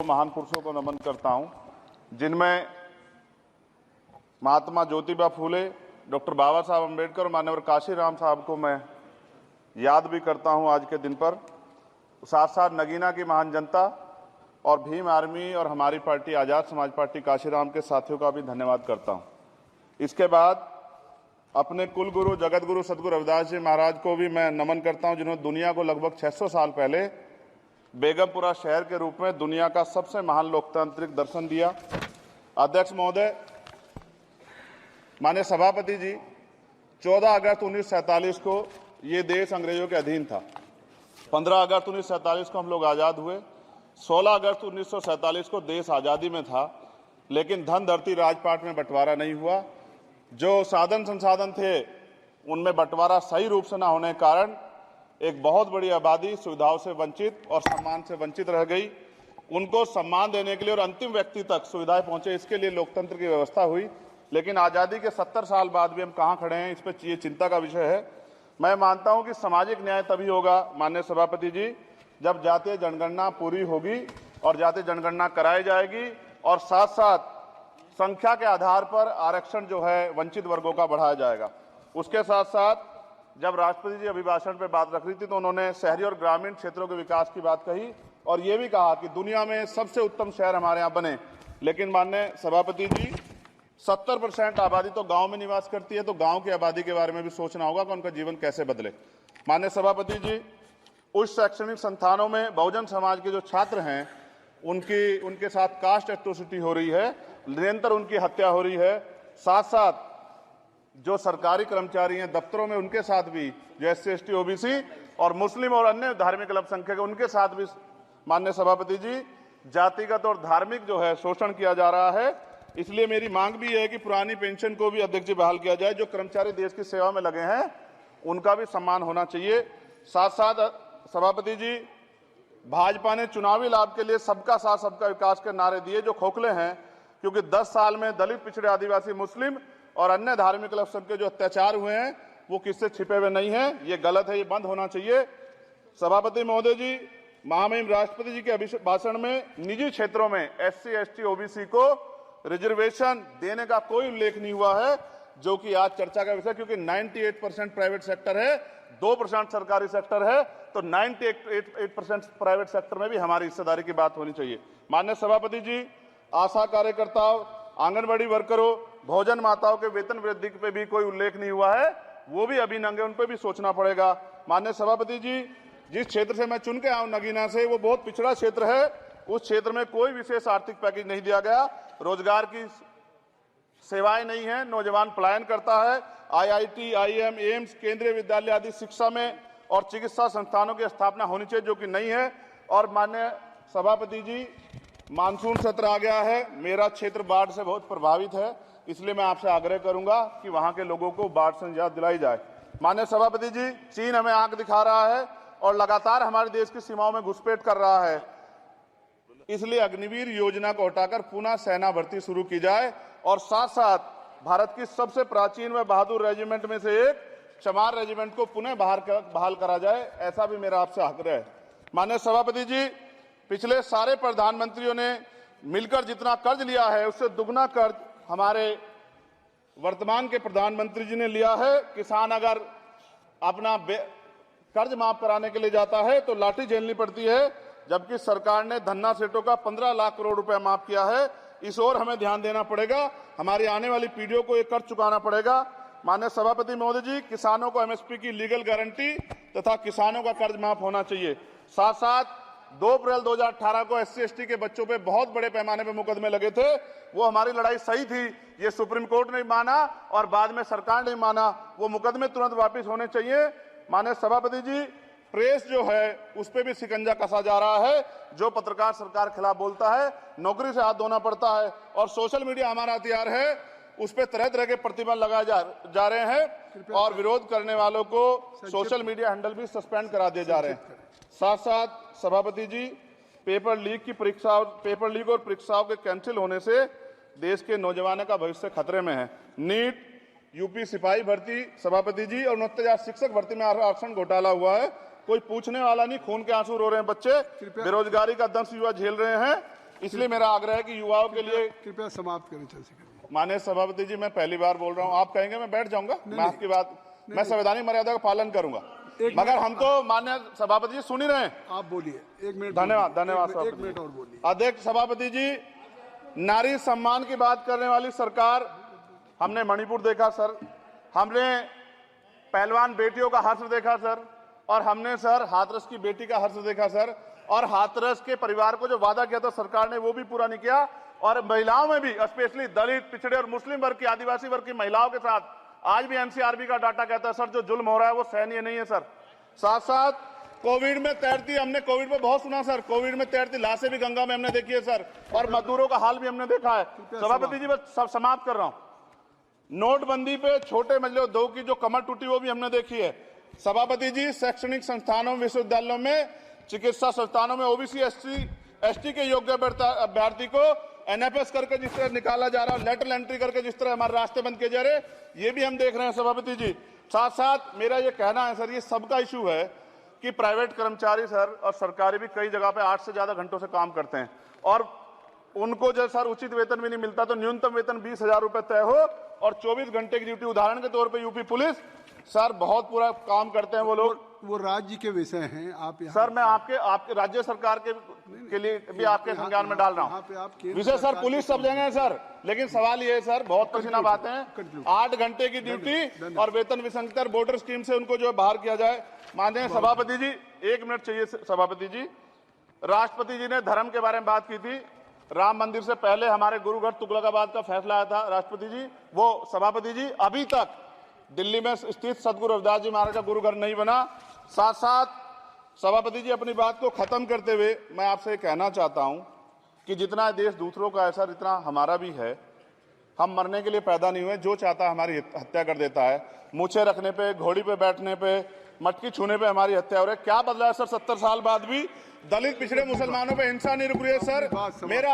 महान पुरुषों को नमन करता हूं, जिनमें महात्मा ज्योतिबा फूले, डॉक्टर बाबा साहब अम्बेडकर और मान्यवर काशीराम साहब को मैं याद भी करता हूं आज के दिन पर। साथ साथ नगीना की महान जनता और भीम आर्मी और हमारी पार्टी आज़ाद समाज पार्टी काशीराम के साथियों का भी धन्यवाद करता हूं। इसके बाद अपने कुल गुरु जगत गुरु सदगुरु रविदास जी महाराज को भी मैं नमन करता हूं, जिन्होंने दुनिया को लगभग 600 साल पहले बेगमपुरा शहर के रूप में दुनिया का सबसे महान लोकतांत्रिक दर्शन दिया। अध्यक्ष महोदय, माननीय सभापति जी, 14 अगस्त 1947 को ये देश अंग्रेजों के अधीन था। 15 अगस्त 1947 को हम लोग आज़ाद हुए। 16 अगस्त 1947 को देश आज़ादी में था, लेकिन धन धरती राजपाट में बंटवारा नहीं हुआ। जो साधन संसाधन थे उनमें बंटवारा सही रूप से न होने के कारण एक बहुत बड़ी आबादी सुविधाओं से वंचित और सम्मान से वंचित रह गई। उनको सम्मान देने के लिए और अंतिम व्यक्ति तक सुविधाएं पहुंचे, इसके लिए लोकतंत्र की व्यवस्था हुई। लेकिन आज़ादी के 70 साल बाद भी हम कहां खड़े हैं, इस पर ये चिंता का विषय है। मैं मानता हूं कि सामाजिक न्याय तभी होगा माननीय सभापति जी, जब जातीय जनगणना पूरी होगी और जातीय जनगणना कराई जाएगी और साथ साथ संख्या के आधार पर आरक्षण जो है वंचित वर्गों का बढ़ाया जाएगा। उसके साथ साथ जब राष्ट्रपति जी अभिभाषण पर बात रख रही थी तो उन्होंने शहरी और ग्रामीण क्षेत्रों के विकास की बात कही और ये भी कहा कि दुनिया में सबसे उत्तम शहर हमारे यहाँ बने। लेकिन माननीय सभापति जी, 70% आबादी तो गांव में निवास करती है, तो गांव की आबादी के बारे में भी सोचना होगा कि उनका जीवन कैसे बदले। माननीय सभापति जी, उच्च शैक्षणिक संस्थानों में बहुजन समाज के जो छात्र हैं उनके साथ कास्ट एट्रोसिटी हो रही है, निरंतर उनकी हत्या हो रही है। साथ साथ जो सरकारी कर्मचारी हैं दफ्तरों में, उनके साथ भी जो SC ST OBC और मुस्लिम और अन्य धार्मिक अल्पसंख्यक है उनके साथ भी माननीय सभापति जी जातिगत और धार्मिक जो है शोषण किया जा रहा है। इसलिए मेरी मांग भी है कि पुरानी पेंशन को भी अध्यक्ष जी बहाल किया जाए। जो कर्मचारी देश की सेवा में लगे हैं उनका भी सम्मान होना चाहिए। साथ साथ सभापति जी, भाजपा ने चुनावी लाभ के लिए सबका साथ सबका विकास के नारे दिए जो खोखले हैं, क्योंकि 10 साल में दलित, पिछड़े, आदिवासी, मुस्लिम और अन्य धार्मिक अल्पसंख्यक के जो अत्याचार हुए हैं वो किससे छिपे हुए नहीं हैं। ये गलत है, ये बंद होना चाहिए। सभापति महोदय जी, महामहिम राष्ट्रपति जी के अभिभाषण में निजी क्षेत्रों में SC ST OBC को रिजर्वेशन देने का कोई उल्लेख नहीं हुआ है, जो कि आज चर्चा का विषय, क्योंकि 98% प्राइवेट सेक्टर है, 2% सरकारी सेक्टर है, तो 98% प्राइवेट सेक्टर में भी हमारी हिस्सेदारी की बात होनी चाहिए। माननीय सभापति जी, आशा कार्यकर्ताओं, आंगनबाड़ी वर्करों, भोजन माताओं के वेतन वृद्धि पे भी कोई उल्लेख नहीं हुआ है, वो भी अभी नंगे, उन पर भी सोचना पड़ेगा। माननीय सभापति जी, जिस क्षेत्र से मैं चुन के आऊं नगीना से, वो बहुत पिछड़ा क्षेत्र है। उस क्षेत्र में कोई विशेष आर्थिक पैकेज नहीं दिया गया, रोजगार की सेवाएं नहीं है, नौजवान पलायन करता है। IIT, IIM, एम्स, केंद्रीय विद्यालय आदि शिक्षा में और चिकित्सा संस्थानों की स्थापना होनी चाहिए, जो कि नहीं है। और माननीय सभापति जी, मानसून सत्र आ गया है, मेरा क्षेत्र बाढ़ से बहुत प्रभावित है, इसलिए मैं आपसे आग्रह करूंगा कि वहां के लोगों को बाढ़ से निजात दिलाई जाए। माननीय सभापति जी, चीन हमें आंख दिखा रहा है और लगातार हमारे देश की सीमाओं में घुसपैठ कर रहा है, इसलिए अग्निवीर योजना को हटाकर पुनः सेना भर्ती शुरू की जाए और साथ साथ भारत की सबसे प्राचीन व बहादुर रेजिमेंट में से एक चमार रेजिमेंट को पुनः बहाल करा जाए, ऐसा भी मेरा आपसे आग्रह है। माननीय सभापति जी, पिछले सारे प्रधानमंत्रियों ने मिलकर जितना कर्ज लिया है उससे दुगना कर्ज हमारे वर्तमान के प्रधानमंत्री जी ने लिया है। किसान अगर अपना कर्ज माफ कराने के लिए जाता है तो लाठी झेलनी पड़ती है, जबकि सरकार ने धन्ना सेठों का 15 लाख करोड़ रुपया माफ किया है। इस ओर हमें ध्यान देना पड़ेगा, हमारी आने वाली पीढ़ियों को ये कर्ज चुकाना पड़ेगा। माननीय सभापति महोदय जी, किसानों को MSP की लीगल गारंटी तथा किसानों का कर्ज माफ होना चाहिए। साथ साथ 2 अप्रैल 2018 को SC ST के बच्चों पे बहुत बड़े पैमाने पे मुकदमे लगे थे, वो हमारी लड़ाई सही थी, ये सुप्रीम कोर्ट ने माना और बाद में सरकार ने माना, वो मुकदमे तुरंत वापस होने चाहिए। माननीय सभापति जी, प्रेस जो है उस पर भी शिकंजा कसा जा रहा है। जो पत्रकार सरकार के खिलाफ बोलता है नौकरी से हाथ धोना पड़ता है, और सोशल मीडिया हमारा हथियार है, उस पर तरह तरह के प्रतिबंध लगाए जा रहे हैं और विरोध करने वालों को सोशल मीडिया हैंडल भी सस्पेंड करा दिए जा रहे हैं। साथ साथ सभापति जी, पेपर लीक और परीक्षाओं के कैंसिल होने से देश के नौजवानों का भविष्य खतरे में है। नीट, यूपी सिपाही भर्ती सभापति जी और 69,000 शिक्षक भर्ती में आरक्षण घोटाला हुआ है, कोई पूछने वाला नहीं, खून के आंसू रो रहे हैं बच्चे, बेरोजगारी का दंश युवा झेल रहे हैं। इसलिए मेरा आग्रह है कि युवाओं के लिए कृपया समाप्त करें चर्चा। माननीय सभापति जी, मैं पहली बार बोल रहा हूं, आप कहेंगे मैं बैठ जाऊंगा, मैं आपकी बात, मैं संवैधानिक मर्यादा का पालन करूंगा, मगर हम तो माननीय सभापति जी सुन ही रहे हैं। आप बोलिए, 1 मिनट। धन्यवाद, धन्यवाद। 1 मिनट और बोलिए। अध्यक्ष सभापति जी, नारी सम्मान की बात करने वाली सरकार, हमने मणिपुर देखा सर, हमने पहलवान बेटियों का हर्ष देखा सर, और हमने सर हाथरस की बेटी का हर्ष देखा सर, और हाथरस के परिवार को जो वादा किया था सरकार ने वो भी पूरा नहीं किया, और महिलाओं में भी, स्पेशली दलित, पिछड़े और मुस्लिम वर्ग की, आदिवासी वर्ग की महिलाओं के साथ आज भी एनसीआरबी का डाटा कहता है सर जो जुल्म हो रहा है वो सहनीय नहीं है सर। साथ साथ कोविड में तैरती, हमने कोविड में बहुत सुना सर, कोविड में तैरती लाशें भी गंगा में हमने देखी है सर, और मजदूरों का हाल भी हमने देखा है। सभापति जी, बस सब समाप्त कर रहा हूं। नोटबंदी पे छोटे मजले उद्योग की जो कमर टूटी वो भी हमने देखी है। सभापति जी, शैक्षणिक संस्थानों, विश्वविद्यालयों में, चिकित्सा संस्थानों में ओबीसी एसटी के योग्य अभ्यर्थी को एनएफएस करके जिस तरह निकाला जा रहा है, लेटरल एंट्री करके जिस तरह हमारे रास्ते बंद किए जा रहे, ये भी हम देख रहे हैं सभापति जी। साथ साथ मेरा ये कहना है सर, ये सबका इशू है कि प्राइवेट कर्मचारी सर और सरकारी भी कई जगह पे 8 से ज्यादा घंटों से काम करते हैं, और उनको जब सर उचित वेतन भी नहीं मिलता, तो न्यूनतम वेतन 20,000 रुपए तय हो और 24 घंटे की ड्यूटी। उदाहरण के तौर पे यूपी पुलिस सर बहुत पूरा काम करते हैं वो लोग, वो राज्य के विषय हैं। आप सर मैं आपके राज्य सरकार के लिए भी आपके संज्ञान में डाल रहा हूं। विषय सर पुलिस सब जगह है सर, लेकिन सवाल ये है सर, बहुत पसीना बातें हैं, 8 घंटे की ड्यूटी और वेतन विसंगति, बॉर्डर स्कीम से उनको जो है बाहर किया जाए। माननीय सभापति जी, 1 मिनट चाहिए सभापति जी। राष्ट्रपति जी ने धर्म के बारे में बात की थी, राम मंदिर से पहले हमारे गुरुघर तुगलकाबाद का फैसला आया था राष्ट्रपति जी, वो सभापति जी अभी तक दिल्ली में स्थित सदगुरु रविदास जी महाराज का गुरुघर नहीं बना। साथ साथ सभापति जी, अपनी बात को खत्म करते हुए मैं आपसे कहना चाहता हूं कि जितना देश दूसरों का है सर, इतना हमारा भी है। हम मरने के लिए पैदा नहीं हुए, जो चाहता है हमारी हत्या कर देता है। मूछें रखने पे, घोड़ी पे बैठने पे, मटकी छूने पे हमारी हत्या हो रही है। क्या बदला है सर 70 साल बाद भी? दलित, पिछड़े, मुसलमानों पे हिंसा नहीं रुक रही है सर। मेरा